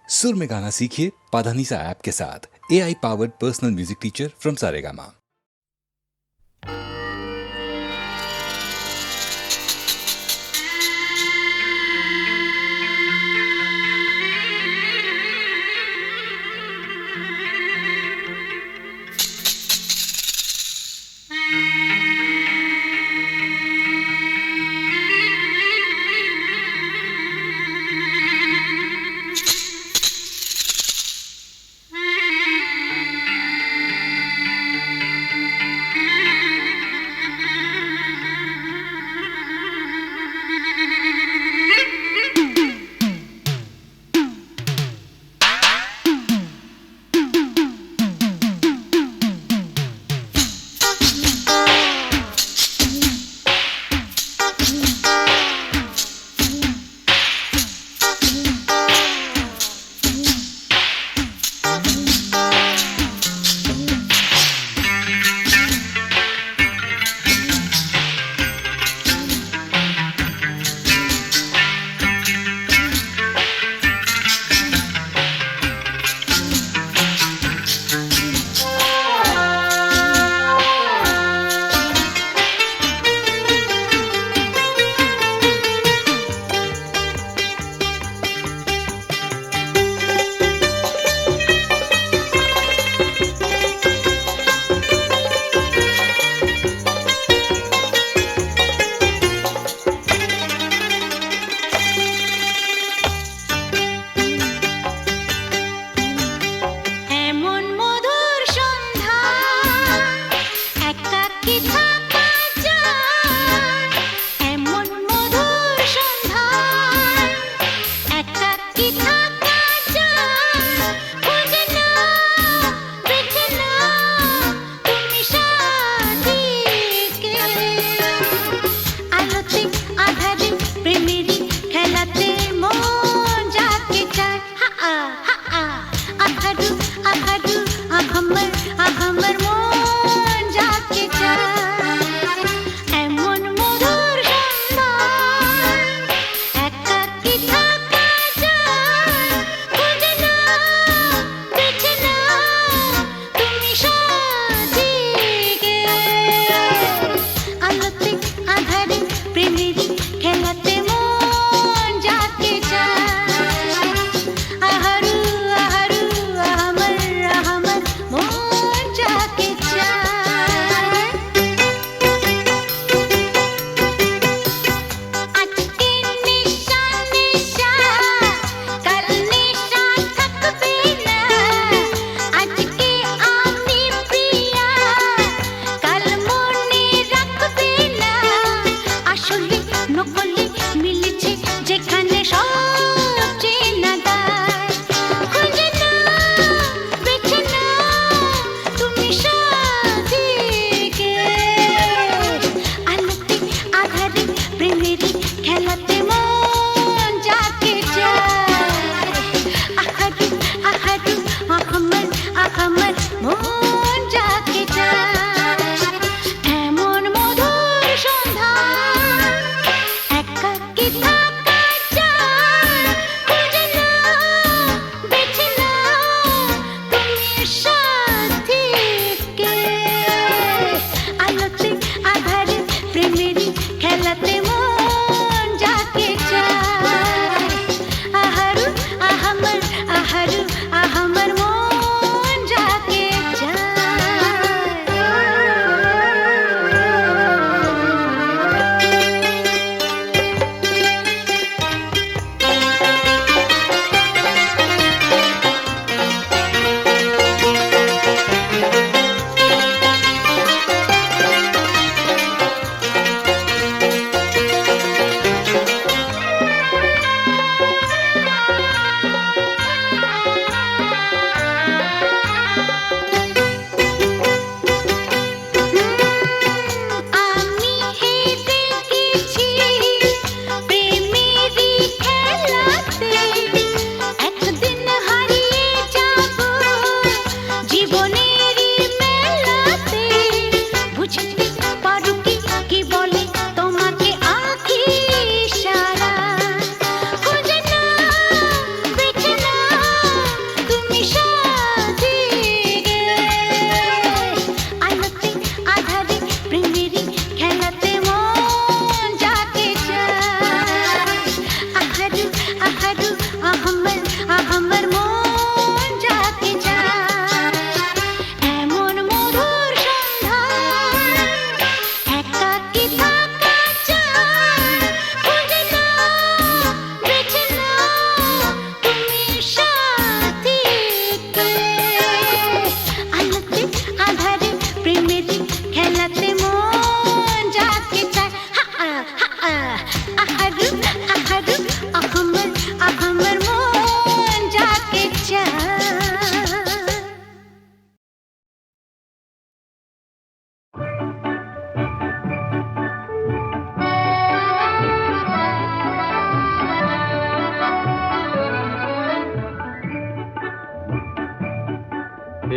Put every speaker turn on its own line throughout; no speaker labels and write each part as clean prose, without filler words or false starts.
सुर में गाना सीखिए पाधानीसा ऐप के साथ। AI powered personal music teacher from Saregama.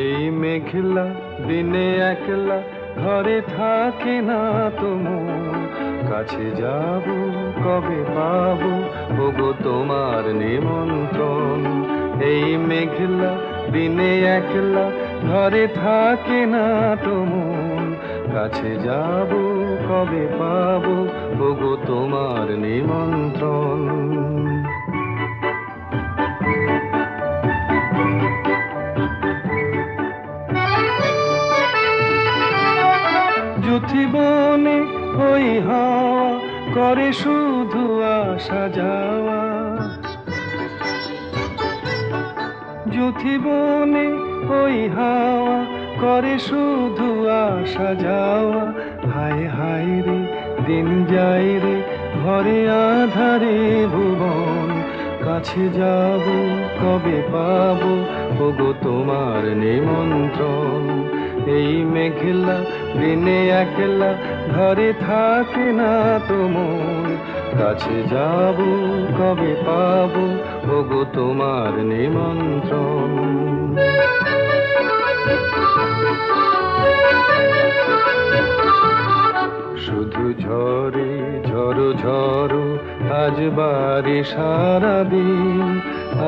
এই মেঘলা দিনে একলা ঘরে থাকে না তো মন, কাছে যাব কবে পাবো ওগো তোমার নিমন্ত্রণ। এই মেঘলা দিনে একলা ঘরে থাকে না তো মন, কাছে যাব কবে পাবো ওগো তোমার নিমন্ত্রণ। যুথিবনে ওই হাওয়া করে শুধু আসা যাওয়া, যুথিবনে ওই হাওয়া করে শুধু আসা যাওয়া। হায় হায় রে দিন যায় রে ঘরে আধারে ভুবন, কাছে যাব কবে পাবো ওগো তোমার নিমন্ত্রণ। এই মেঘলা দিনে একলা ঘরে থাকে না তো মন, কাছে যাব কবে পাবো ওগো তোমার নিমন্ত্রণ। শুধু ঝরে ঝড়ো ঝড়ো আজ বারে সারাদিন,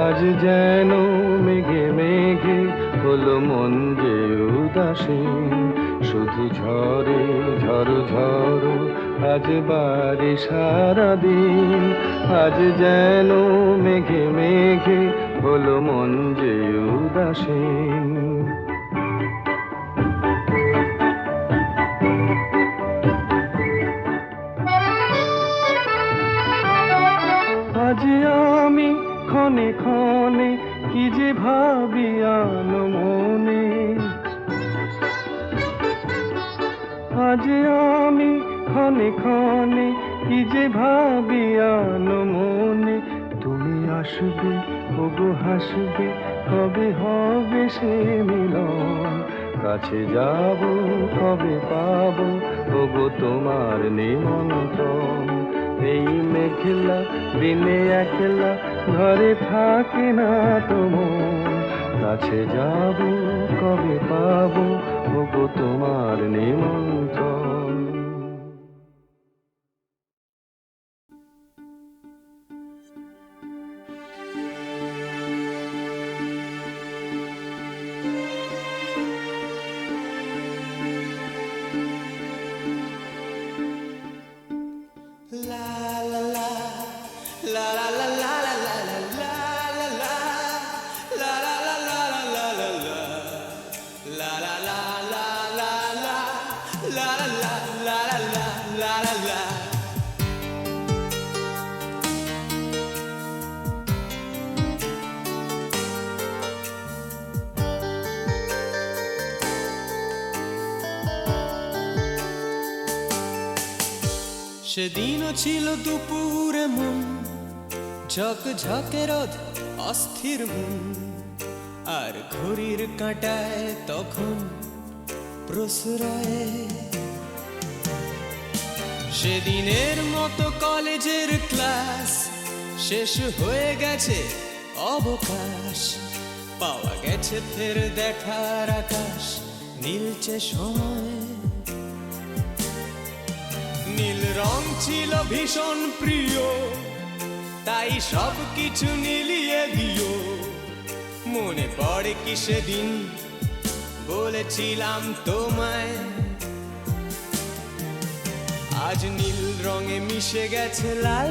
আজ যেন মেঘে মেঘে হলো মন যে উদাসীন। শুধু ঝরে ঝড়ো ঝড়ো আজ বারে সারাদিন, আজ যেন মেঘে মেঘে হলো মন যে উদাসীন। আজ আমি ক্ষণে ক্ষণে কি যে ভাবি আনো মনে, আজ আমি ক্ষণে ক্ষণে কি যে ভাবি আনো মনে। তুমি আসবে ওগো হাসবে কবে হবে সে মিলন, কাছে যাব কবে পাবো ওগো তোমার নিমন্ত্রণ। এই মেঘলা দিনে একলা ঘরে থাকে না তো মন, কাছে যাব কবে পাবো ওগো তোমার নিমন্ত্রণ।
সেদিনও ছিল দুপুরে মন ঝকঝকে রোদ অস্থির মন, আর ঘড়ির কাঁটায় তখন প্রশ্রয়ে। সেদিনের মতো কলেজের ক্লাস শেষ হয়ে গেছে অবকাশ, পাওয়া গেছে ফের দেখার আকাশ নীলচে সময়। নীল রং ছিল ভীষণ প্রিয়, তাই সব কিছু নীলিয়ে দিও। মনে পড়ে কি সেদিন বলেছিলাম তোমায়, আজ নীল রঙে মিশে গেছে লাল,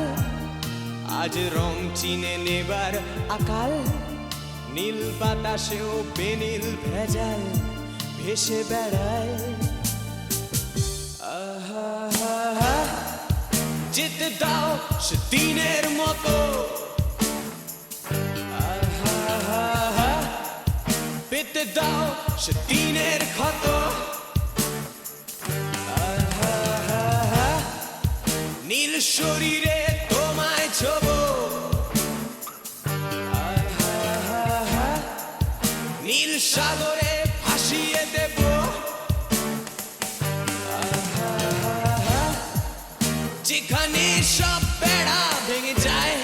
আজ রং চিনে নেবার আকাল। নীল বাতাসেও বেনীল ভেজাল ভেসে বেড়ায়। যেতে দাও সেদিনের মতো, পেতে দাও সেদিনের ক্ষত। নীল শরীরে তোমায় ছোবো, নীল সাগরে ভাসিয়ে দেব। যেখানে সব বেড়া ভেঙে যায়,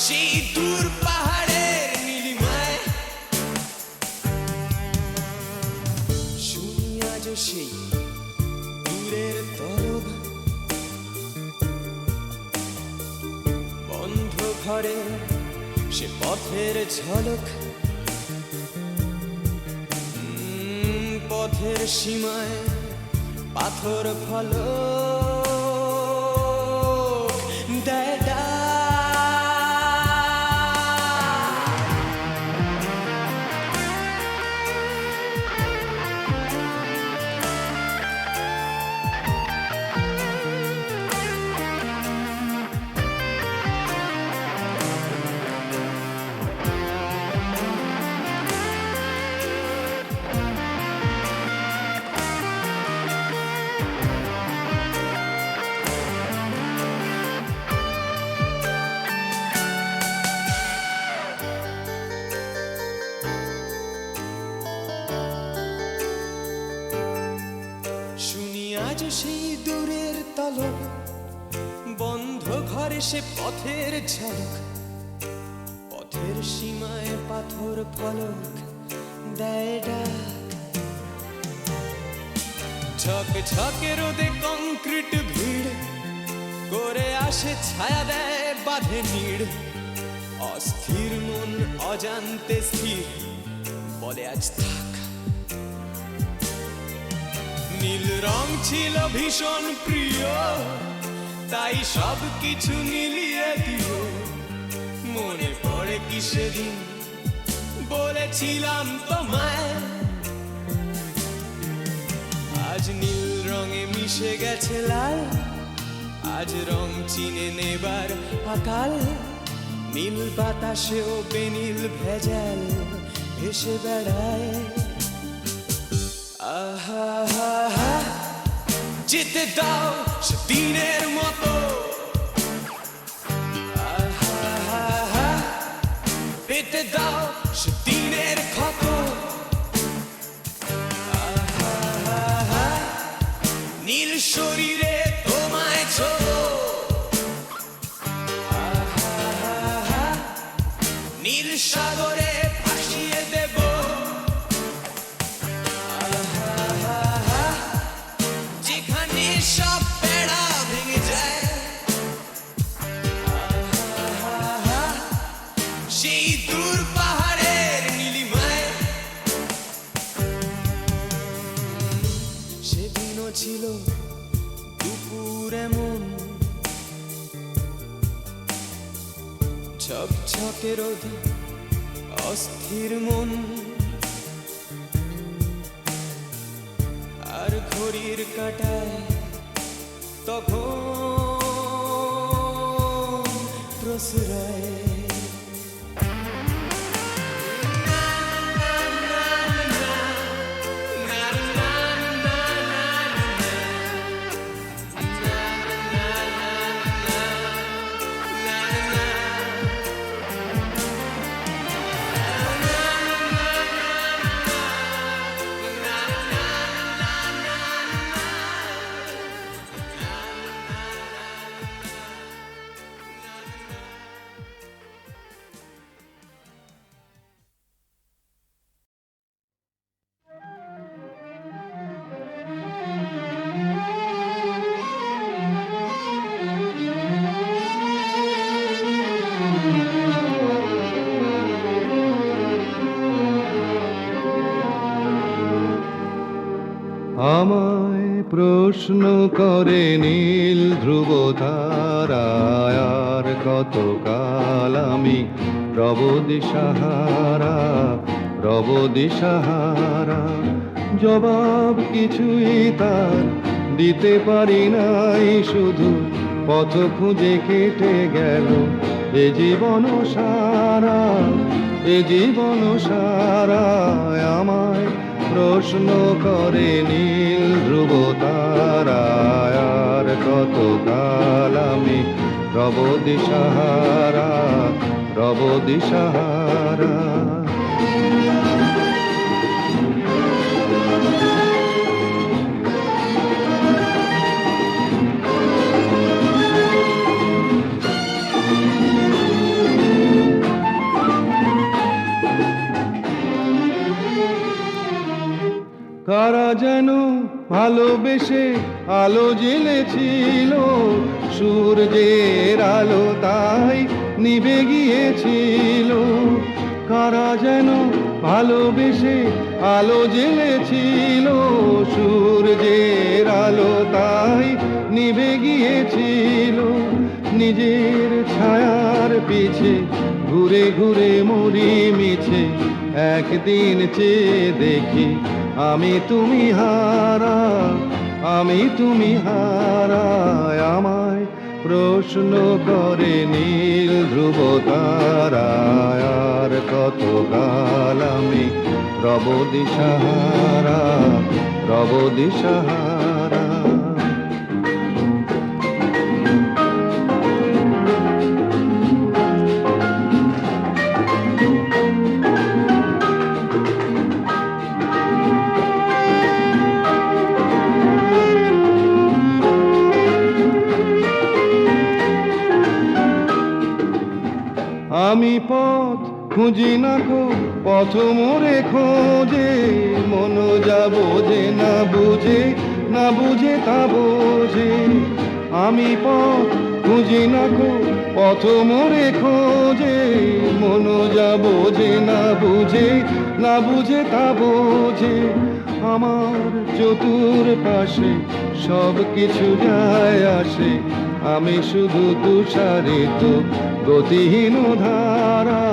সেই দূর পাহাড়ে ঘরে সে পথের ঝলক, পথের সীমায় পাথর ফলক দেয় ডাক। শুনি আজ সেই দূরের তলক, বন্ধ ঘরে সে পথের ঝলক, পথের সীমায় পাথর ফলক দেয় ডাক। ঝক ঝকে রোদে কংক্রিট ভিড় করে আসে ছায়া দেয় বাঁধে নীড়, অস্থির মন অজান্তে স্থির বলে আজ থাক। নীল রং ছিল ভীষণ প্রিয়, তাই সব কিছু মিলিয়ে দিও। মনে পড়ে কি সেদিন বলেছিলাম তোমায়, আজ নীল রঙে মিশে গেছে লাল, আজ রং চিনে নেবার আকাল। নীল বাতাসেও বেনীল ভেজাল ভেসে বেড়ায়। আহা হা হা, যেতে দাও সে দিনের মতো। আহা হা হা, পেতে দাও সে দিনের ক্ষত। আহা হা হা, নীল শরীরে তোমায় ছোঁবো। আহা হা হা, নীল সাগরে ভাসিয়ে দেব। সব বেড়া ভেঙে যায়, সেই দূর পাহাড়ের নীলিমায়। সেদিনও ছিল দুপুর এমন, ঝকঝকে রোদে অস্থির মন, আর ঘড়ির কাঁটায় তখন প্রসরায়।
আমায় প্রশ্ন করে নীল ধ্রুব তারায়, আর কতকাল আমি রব দিশাহারা, রব দিশাহারা। জবাব কিছুই তার দিতে পারি নাই, শুধু পথ খুঁজে কেটে গেল এ জীবন সারা, এ জীবন সারা। আমায় প্রশ্ন করে নীল ধ্রুব তারায়, আর কতকাল আমি রব দিশাহারা, রব দিশাহারা। কারা যেন ভালোবেসে আলো জ্বেলেছিল, সূর্যের আলো তাই নিভে গিয়েছিল। কারা যেন ভালোবেসে আলো জ্বেলেছিল, সূর্যের আলো তাই নিভে গিয়েছিল। নিজের ছায়ার পিছে ঘুরে ঘুরে মরি মিছে, একদিন চেয়ে দেখি আমি তুমি হারা, আমি তুমি হারা। আমায় প্রশ্ন করে নীল ধ্রুব তারায়, আর কত কাল আমি রব দিশাহারা, রব দিশাহারা। আমি পথ খুঁজি না কো, পথ মোরে খোঁজে, মন যা বোঝে না বুঝে, না বুঝে তা বোঝে। আমি পথ খুঁজি না কো, পথ মোরে খোঁজে, মন যা বোঝে না বুঝে, না বুঝে তা বোঝে। আমার চতুর পাশে সব কিছু যায় আসে, আমি শুধু তুষারিত গতিহীন ধারা,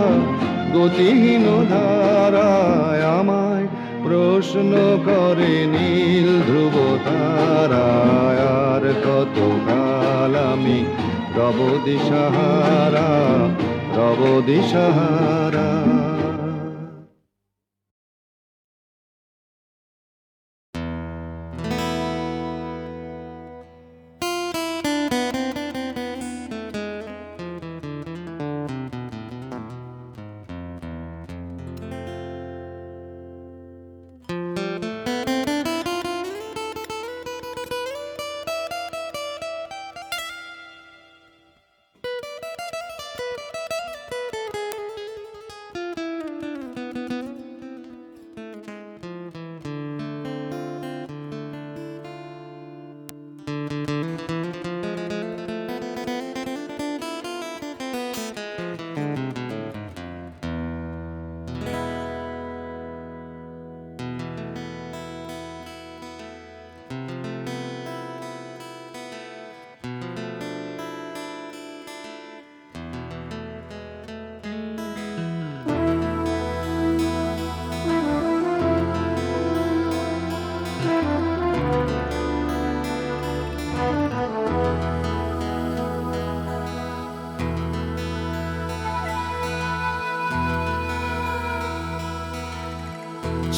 গতিহীন ধারায়। আমায় প্রশ্ন করে নীল ধ্রুব তারায়, আর কত কাল আমি রব দিশাহারা, রব দিশাহারা।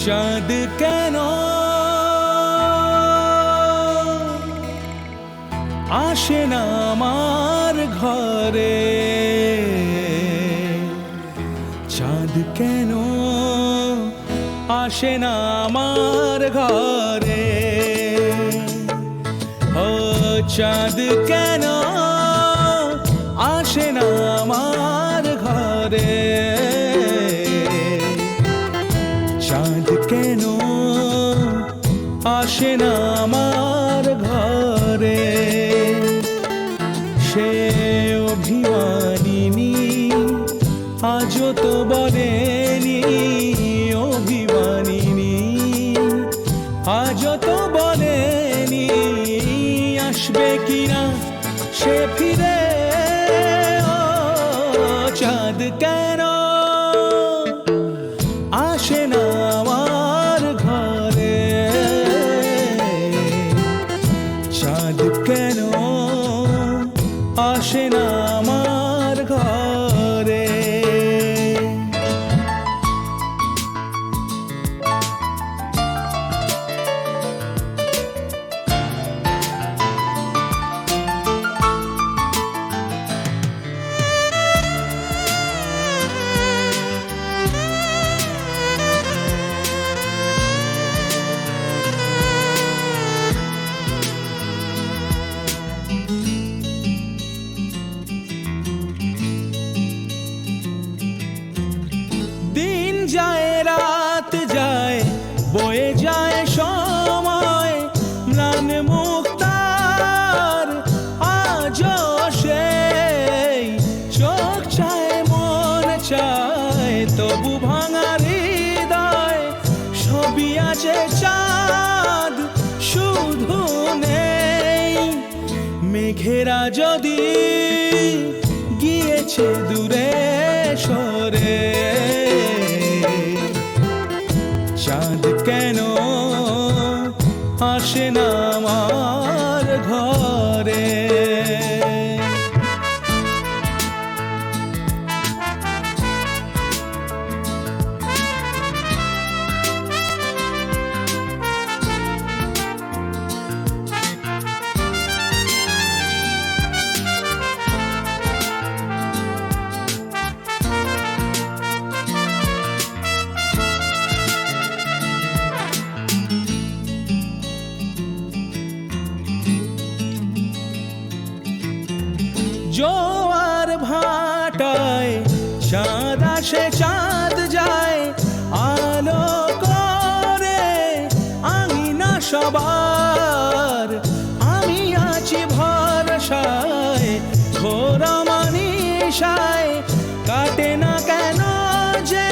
চাঁদ কেন আসে না আমার ঘরে, চাঁদ কেন আসে না আমার ঘরে, ও চাঁদ কেন আসে না আমার ঘরে, চাঁদ কেন আসে না আমার ঘরে। সে অভিমানিনী আজও তো বলেনি, অভিমানিনী আজও তো বলেনি আসবে কিনা সে ফিরে। ও চাঁদ কেন আসে না আমার ঘরে, চাঁদ কেন আসে না আমার ঘরে।
মেঘেরা যদি গিয়েছে দূরে সরে, চাঁদ কেন আসে না আমার ঘরে? জোয়ার ভাটায় চাঁদ আসে চাঁদ যায়, আলো করে আঙিনা সবার। আমি আছি ভরসায় ঘোর মানিসায়, কাটে না কেন যে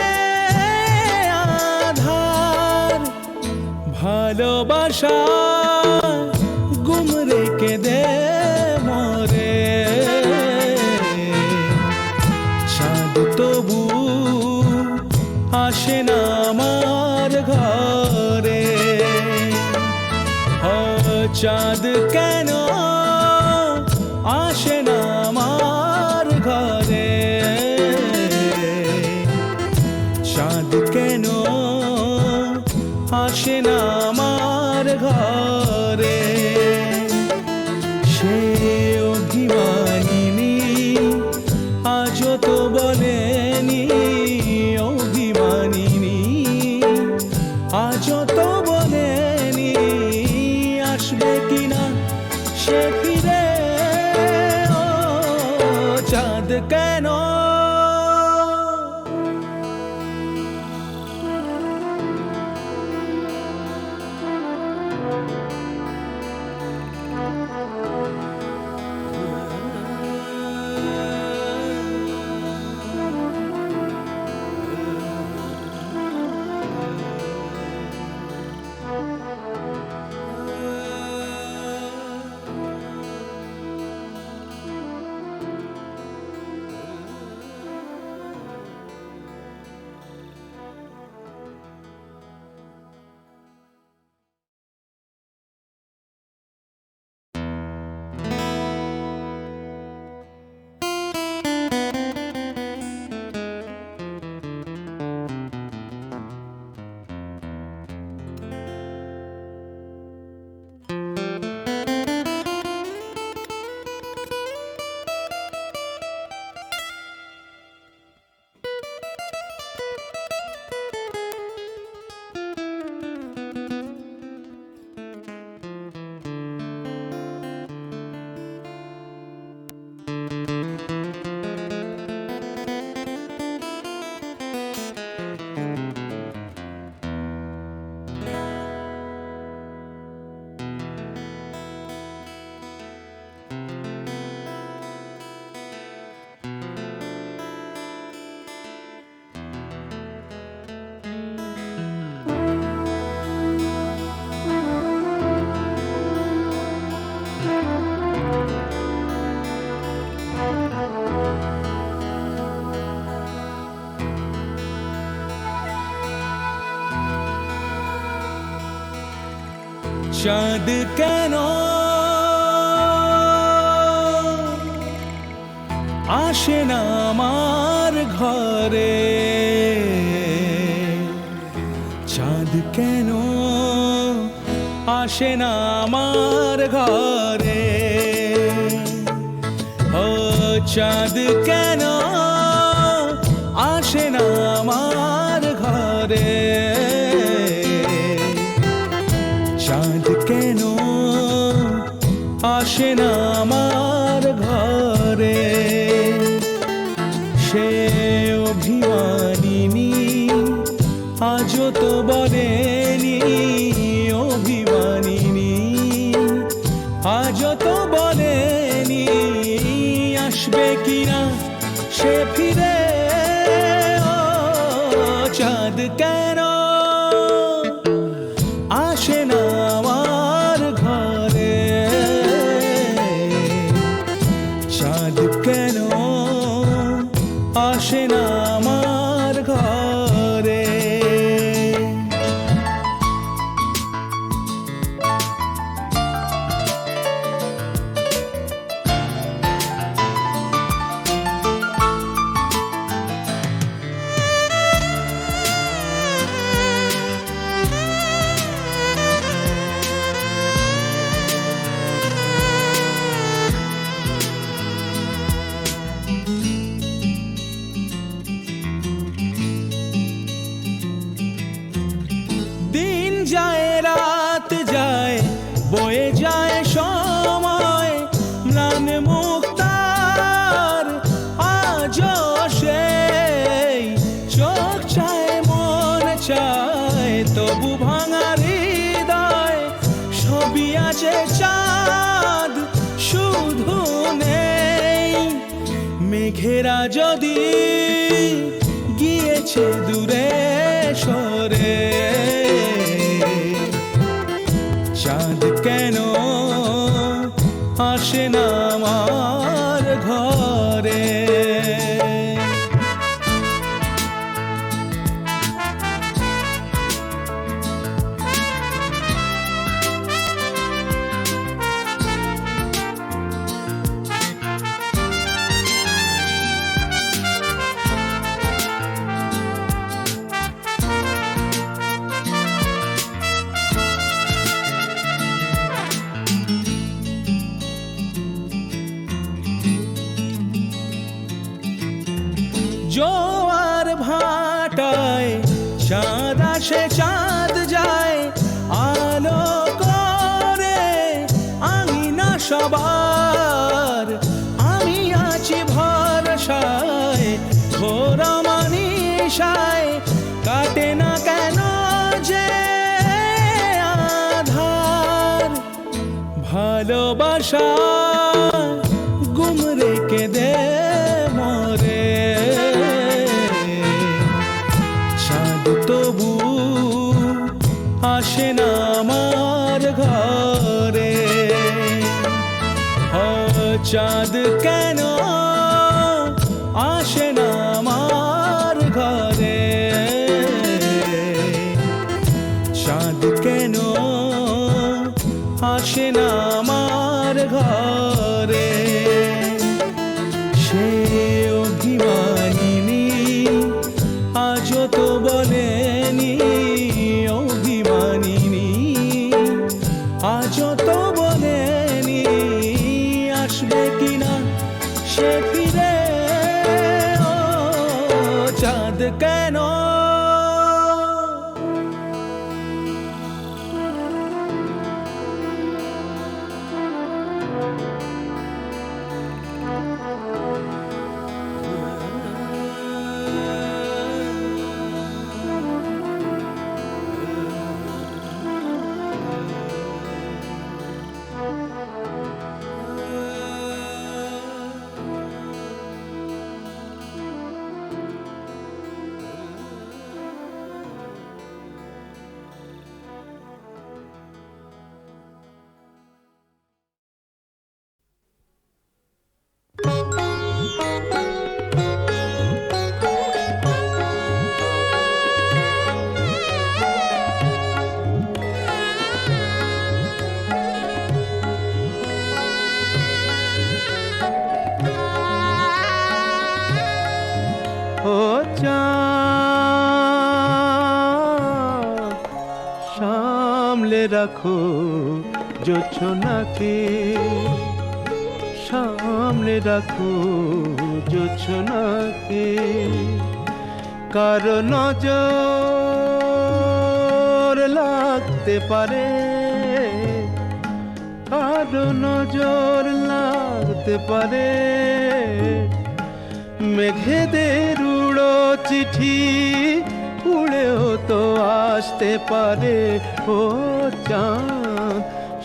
আধার? ভালোবাসা গুম রেখে দে মরে, চাঁদ তবু আসে না আমার ঘরে। চাঁদ কেন আসে না আমার ঘরে? চাঁদ কেন আসে না আমার ঘরে? সে অভিমানিনী আজও তো বলেনি, অভিমানিনী আজও তো বলেনি আসবে কিনা সে ফিরে। ও চাঁদ কেন? চাঁদ কেন আসে না আমার ঘরে? চাঁদ কেন আসে না আমার ঘরে? ও চাঁদ কেন আসে না আমার ঘরে? চাঁদ কেন আসে না আমার ঘরে? সে অভিমানিনী আজও তো বলেনি, অভিমানিনী আজও তো বলেনি আসবে কিনা সে ফিরে। ও চাঁদ কেন আসে না আমার ঘরে? এরা যদি গিয়েছে দূরে সরে, চাঁদ কেন আসে না আমার ঘরে? জোয়ার ভাটায় চাঁদ আসে চাঁদ যায়, আলো করে আঙিনা সবার। আমি আছি ভরসায় ঘোরা মানিসায়, কাটে না কেন যে আধার? ভালোবাসা গুম রেখে দে মরে, চাঁদ তবু আসে না আমার ঘরে। চাঁদ কেন আসে না আমার ঘরে? চাঁদ কেন আসে না আমার ঘরে? সে অভিমানিনী আজও তো বলেনি, অভিমানিনী আজও তো বলেনি আসবে কিনা সে ফিরে। ও চাঁদ কেন?
ও চাঁদ, সামলে রাখো জোছনাকে, সামলে রাখো জোছনাকে। কারো নজর লাগতে পারে, কারো নজর লাগতে পারে। মেঘেদের উড়ো চিঠি উড়েও তো আসতে পারে। ও চাঁদ,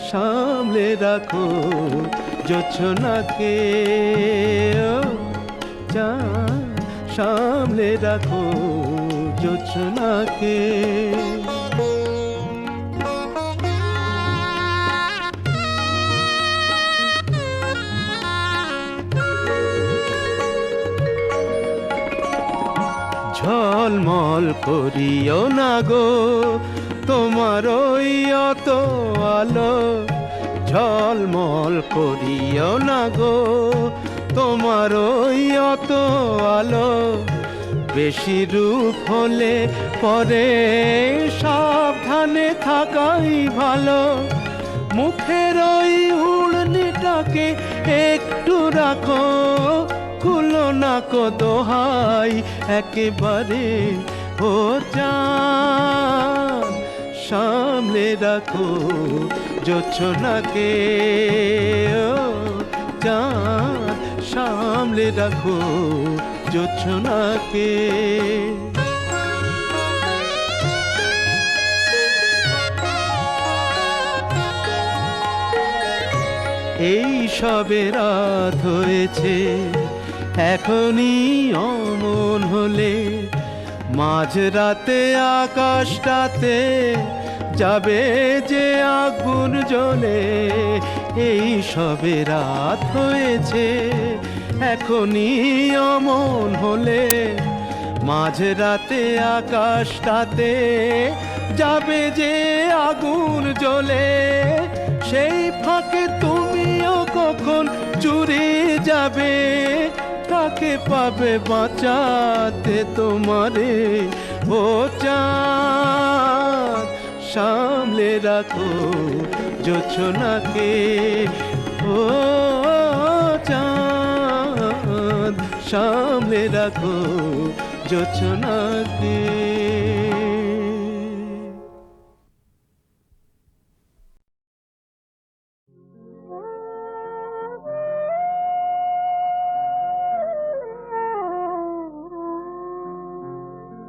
সামলে রাখো জোছনাকে। ও চাঁদ, সামলে রাখো জোছনাকে। ঝলমল করিও না গো তোমার ওই অত আলো, ঝলমল করিও না গো তোমার ওই অত আলো। বেশি রূপ হলে পরে সাবধানে থাকাই ভালো। মুখের ওই উড়নিটাকে একটু রাখো, খুলো না কো দোহাই একেবারে। ও চাঁদ, সামলে রাখো জোছনাকে। ও চাঁদ, সামলে রাখো জোছনাকে। এই সবে রাত হয়েছে, এখনই অমন হলে মাঝরাতে আকাশটাতে যাবে যে আগুন জ্বলে। এই সবে রাত হয়েছে, এখনই অমন হলে মাঝরাতে আকাশটাতে যাবে যে আগুন জ্বলে। সেই ফাঁকে তুমিও কখন চুরি যাবে, কাকে পাবে বাঁচাতে তোমারে। ও চাঁদ সামলে রাখো জোছনাকে, ও চাঁদ সামলে রাখো জোছনাকে।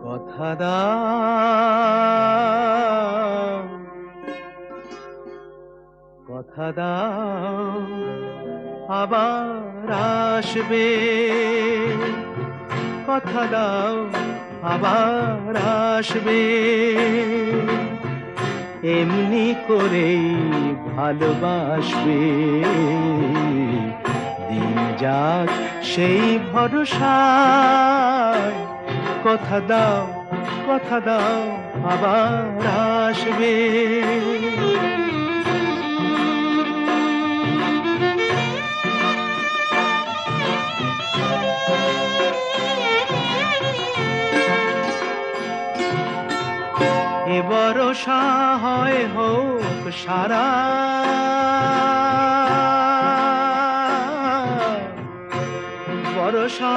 কথা দাও, কথা দাও আবার আসবে। কথা দাও আবার আসবে। এমনি করেই ভালোবাসবে। দিন যাক সেই ভরসায়। কথা দাও, কথা দাও আবার আসবে। এ ভরসা হয় হোক সারা, ভরসা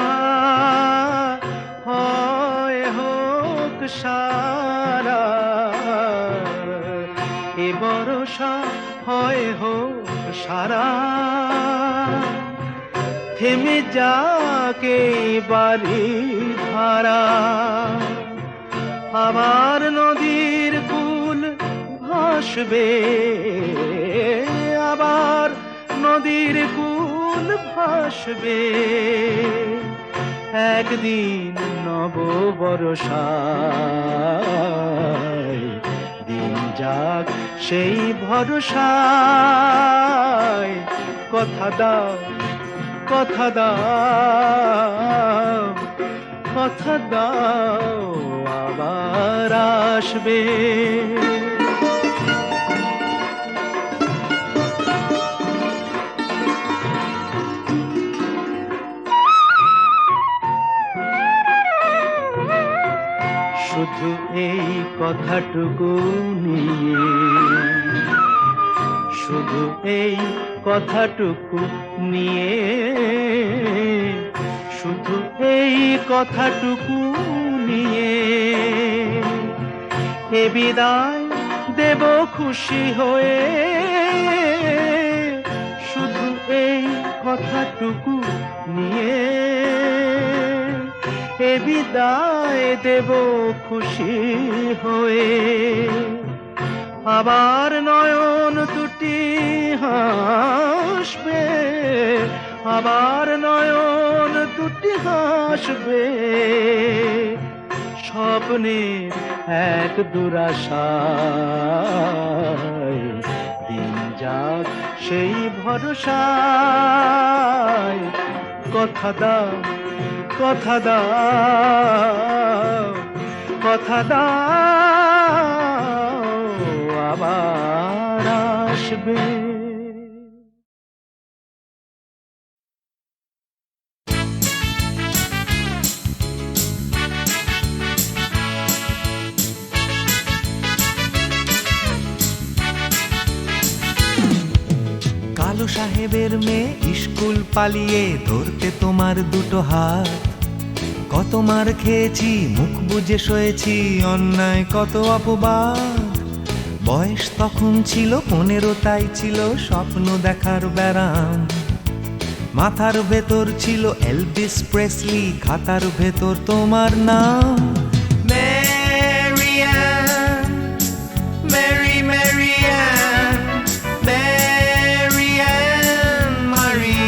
হয় হোক সারা। এ ভরসা হয় হোক সারা। থেমে যাকে বাড়ি ধারা, আবার নদীর কূল ভাসবে। আবার নদীর কূল ভাসবে। একদিন নব বরষায়। দিন যাক সেই ভরসায়। কথা দাও, কথা দাও, কথা দাও আবার আসবে। শুধু এই কথাটুকু নিয়ে, শুধু এই কথাটুকু নিয়ে, শুধু এই কথাটুকু নিয়ে এ বিদায় দেব খুশি হয়ে। শুধু এই কথাটুকু নিয়ে এ বিদায় দেব খুশি হয়ে। আবার নয়ন দুটি হাসবে, আবার নয়ন দুটি হাসবে। স্বপ্নের এক দুরাশায়। দিন যাক সেই ভরসায়। কথা দাও, কথা দাও, কথা দাও আবার আসবে।
কালো সাহেবের মেয়ে স্কুল পালিয়ে ধরতে তোমার দুটো হাত। কত মার খেয়েছি, মুখ বুজে সয়েছি, অন্যায় কত অপবাদ। বয়স তখন ছিল 15, তাই ছিল স্বপ্ন দেখার ব্যারাম। মাথার ভেতর ছিল এলভিস প্রেসলি, খাতার ভেতর তোমার নাম। ম্যারিয়ান, মেরি ম্যারিয়ান, ম্যারিয়ান মারি,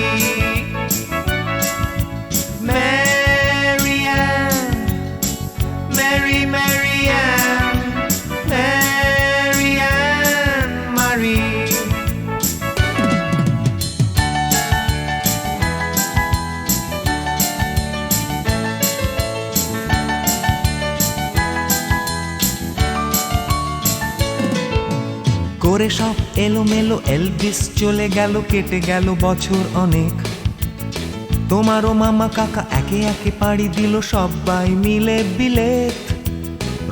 করে সব এলোমেলো এলভিস চলে গেল, কেটে গেল বছর অনেক। তোমারও মামা কাকা একে একে পাড়ি দিল, সবাই মিলে বিলেত।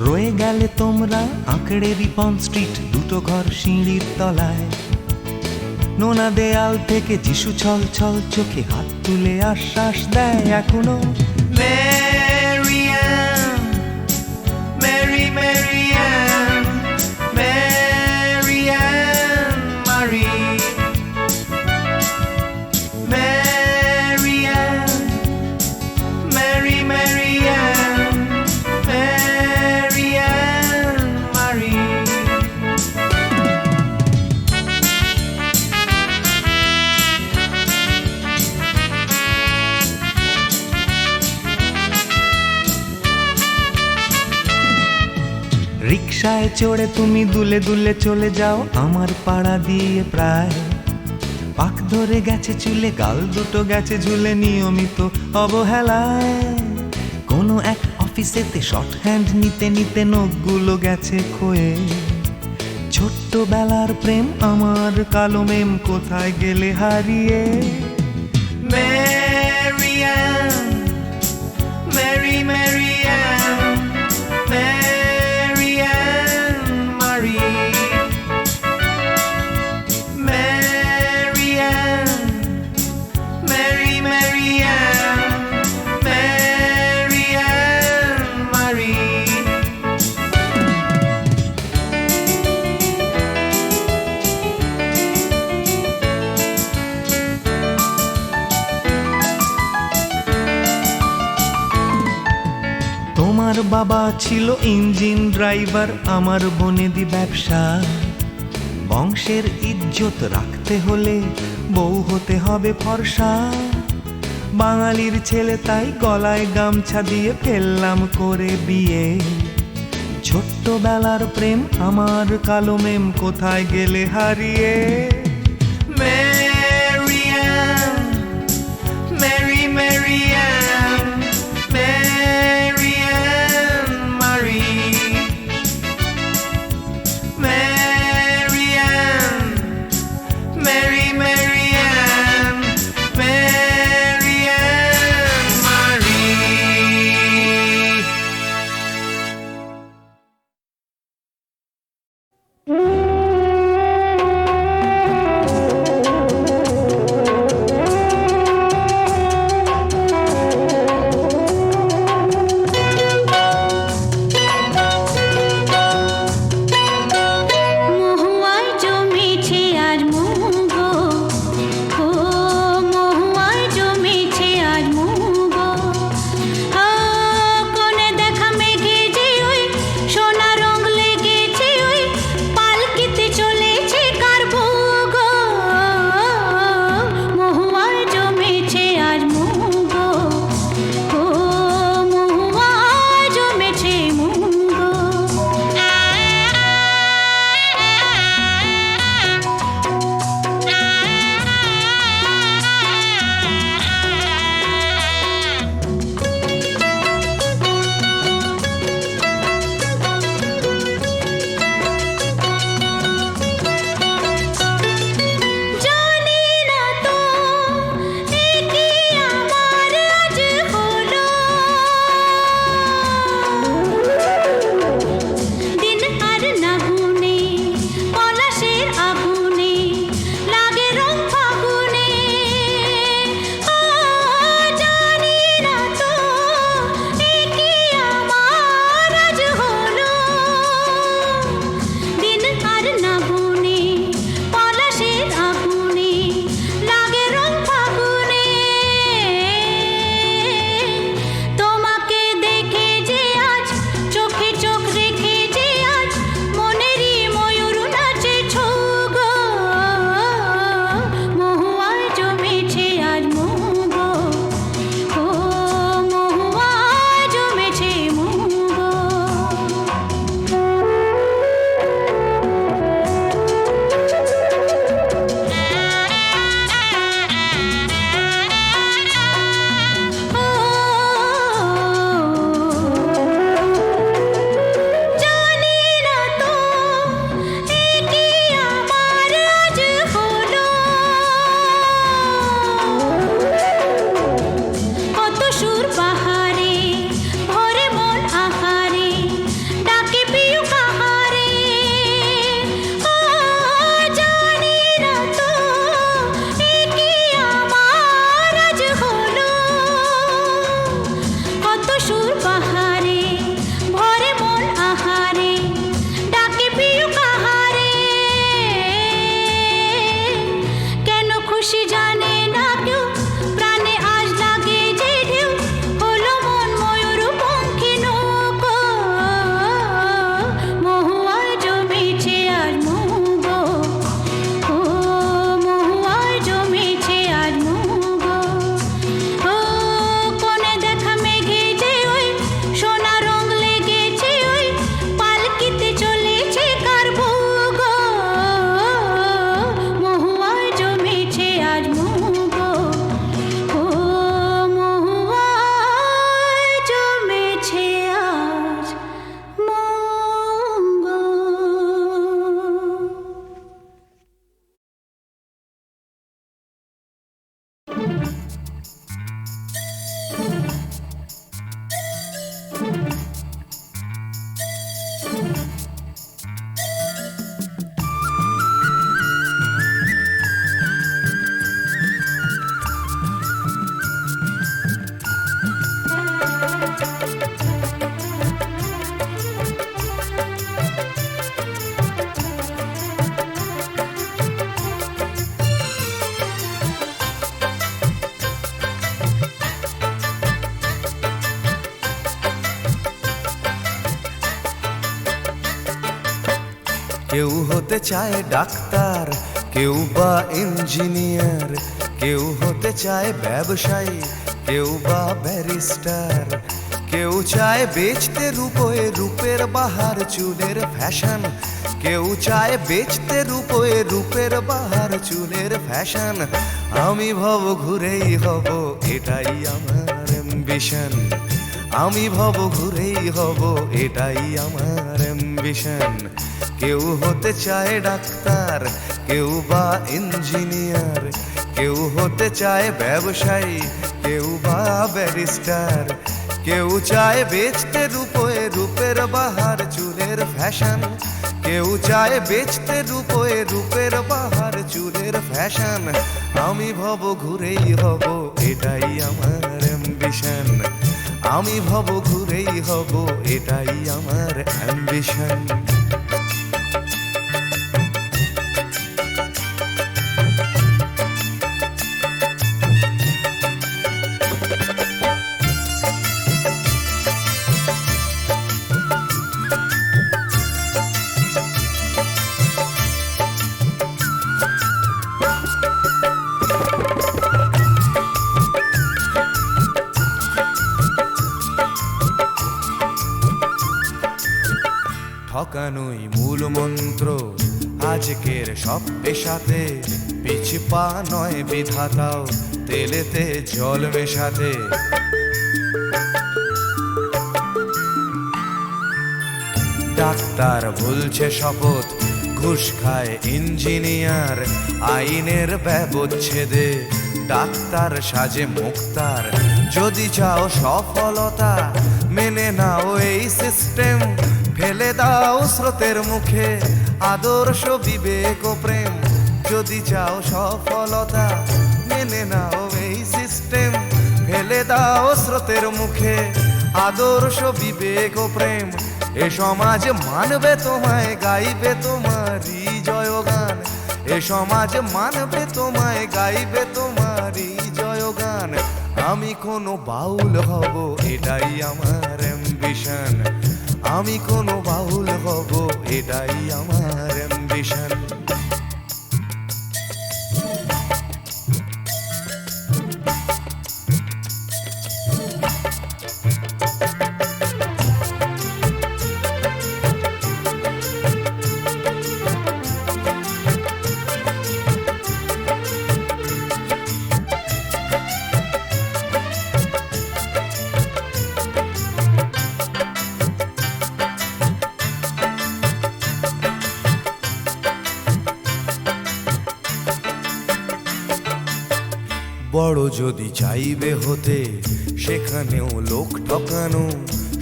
রয়ে গেলে তোমরা আঁকড়ে রিপন স্ট্রিট, দুটো ঘর সিঁড়ির তলায়। নোনা দেয়াল থেকে যিশু ছল ছল চোখে হাত তুলে আশ্বাস দেয় এখনো, ম্যারিয়ান, মেরি ম্যারিয়ান, ম্যারিয়ান মারি, ম্যারিয়ান, মেরি ম্যারিয়ান, ম্যারিয়ান মারি। রিকশায় চড়ে তুমি দুলে দুলে চলে যাও আমার পাড়া দিয়ে প্রায়। পাক ধরে গেছে চুলে, গাল দুটো গেছে ঝুলে নিয়মিত অবহেলায়। কোনো এক অফিসেতে শর্ট হ্যান্ড নিতে নিতে নখগুলো গেছে ক্ষয়ে। ছোট্টবেলার প্রেম আমার কালো মেম কোথায় গেলে হারিয়ে। ম্যারিয়ান, মেরি ম্যারিয়ান, ম্যারিয়ান মারি, ম্যারিয়ান, মেরি ম্যারিয়ান, ম্যারিয়ান মারি। তোমার বাবা ছিল ইঞ্জিন ড্রাইভার, আমার বনেদি ব্যবসা। বংশের ইজ্জত রাখতে হলে বউ হতে হবে ফর্সা। বাঙালির ছেলে তাই গলায় গামছা দিয়ে ফেললাম করে বিয়ে। ছোট্টবেলার প্রেম আমার কালো মেম কোথায় গেলে হারিয়ে। ম্যারিয়ান, মেরি ম্যারিয়ান, ম্যারিয়ান মারি, ম্যারিয়ান, মেরি ম্যারিয়ান, ম্যারিয়ান মারি। কেউ হতে চায় ডাক্তার, কেউ বা ইঞ্জিনিয়ার, কেউ হতে চায় ব্যবসায়ী, কেউ বা ব্যারিস্টার, কেউ চায় বেচতে রূপোয় রূপের বাহার চুলের ফ্যাশন, কেউ চায় বেচতে রূপোয় রূপের বাহার চুলের ফ্যাশন। আমি ভব ঘুরেই হব, এটাই আমার অ্যাম্বিশন। আমি ভব ঘুরেই হব, এটাই আমার অ্যাম্বিশন। কেউ হতে চায় ডাক্তার, কেউ বা ইঞ্জিনিয়ার, কেউ হতে চায় ব্যবসায়ী, কেউ বা ব্যারিস্টার, কেউ চায় বেচতে রূপোয় রূপের বাহার চুলের ফ্যাশন, কেউ চায় বেচতে রূপোয় রূপের বাহার চুলের ফ্যাশন। আমি ভব ঘুরেই হব, এটাই আমার অ্যাম্বিশন। আমি ভব ঘুরেই হব, এটাই আমার অ্যাম্বিশন। ঠকানোই মূল মন্ত্র আজকের সব পেশাতে, পিছে পা নয় বিধাতাও তেলেতে জল মেশাতে। ডাক্তার বলছে শপথ, ঘুষ খায় ইঞ্জিনিয়ার, আইনের ব্যবচ্ছেদে ডাক্তার সাজে মুক্তার। যদি চাও সফলতা মেনে নাও এই সিস্টেম, ফেলে দাও স্রোতের মুখে আদর্শ বিবেক ও প্রেম। যদি চাও সফলতা মেনে নাও এই সিস্টেম, ফেলে দাও স্রোতের মুখে আদর্শ বিবেক ও প্রেম। এ সমাজ মানবে তোমায়, গাইবে তোমারই জয়গান। এ সমাজ মানবে তোমায়, গাইবে তোমারই জয়গান। আমি কোনো বাউল হব, এটাই আমার অ্যাম্বিশন। আমি কোনো বাউল হব, এটাই আমার অ্যাম্বিশন। বড় যদি চাইবে হতে, সেখানেও লোক ঠকানো,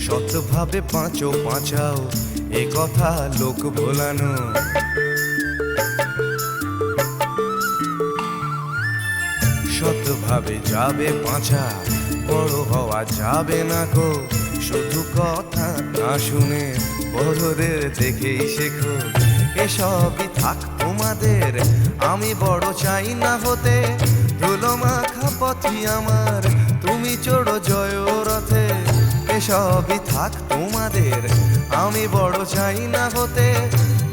সৎভাবে পাঁচো পাঁচাও, এ কথা লোক ভোলানো। সৎভাবে যাবে পাঁচা, বড় হওয়া যাবে না গো। শুধু কথা না শুনে বড়দের দেখেই শেখো। এসবই থাক তোমাদের, আমি বড় চাই না হতে। ধুলো মাখা পথই আমার, তুমি চড়ো জয় রথে। এসবই থাক তোমাদের, আমি বড় চাই না হতে।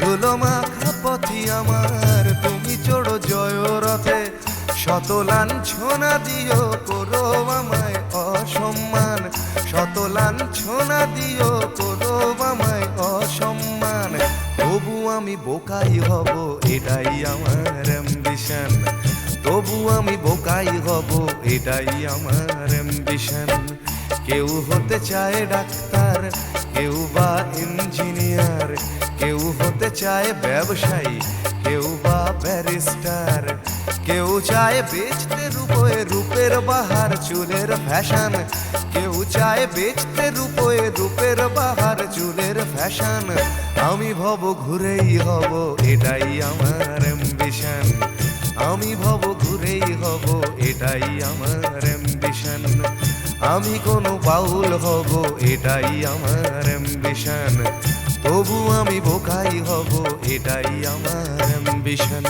ধুলো মাখা পথই আমার, তুমি চড়ো জয় রথে। শত লাঞ্ছনা দিও করো আমায় অসম্মান, শত লাঞ্ছনা দিও করো আমায় অসম্মান। তবু আমি বোকাই হব, এটাই আমার অ্যাম্বিশন। তবু আমি বোকাই হব, এটাই আমার অ্যাম্বিশন। কেউ হতে চায় ডাক্তার, কেউ বা ইঞ্জিনিয়ার, কেউ হতে চায় ব্যবসায়ী, কেউ বা ব্যারিস্টার, কেউ চায় বেচতে রূপোয় রূপের বাহার চুলের ফ্যাশন, কেউ চায় বেচতে রূপোয় রূপের বাহার চুলের ফ্যাশন। আমি ভব ঘুরেই হব, এটাই আমার অ্যাম্বিশন। আমি ভব ঘুরেই হব, এটাই আমার অ্যাম্বিশন। আমি কোনো বাউল হব, এটাই আমার অ্যাম্বিশন। তবু আমি বোকাই হব, এটাই আমার অ্যাম্বিশন।